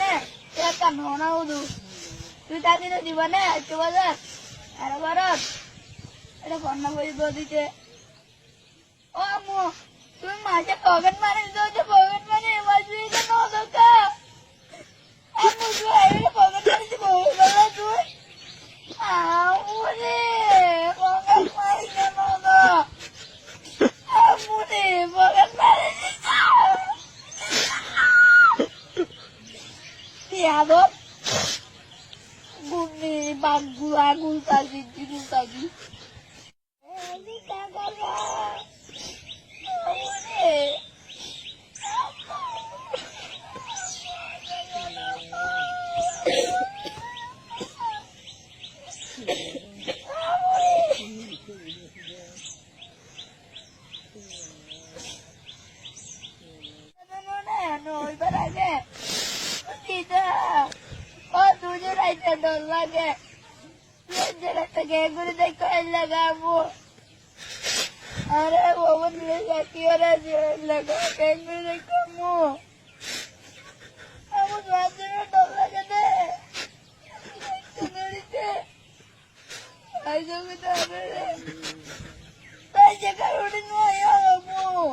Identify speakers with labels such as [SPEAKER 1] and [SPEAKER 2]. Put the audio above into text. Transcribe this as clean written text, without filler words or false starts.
[SPEAKER 1] জীবনে একটা নোনা উদু তুই থাকি তো জীবনে একটু বাজার আর ভারত এটা কন্যা বইব দিতে ও আম্মু তুমি মাঝে পকেট মারি দিতে পকেট মারি মাঝে কেন দোকা আম্মু তুই আইলে পকেট মারি বলবা তুই আম্মু রে পকেট মারি কেন দো আম্মু রে পকেট মারি Tiador Guni bagu agul tadi jiru tadi ini kagak lah ini no ibaratnya tidak oh tujuh aja dong lagi jangan tegak gue udah kalah kamu ada momen lihat orang jaga kayak gue kamu kamu suatu dong lagi deh kembali deh ayo kita deh aja kalau udah ngoyo kamu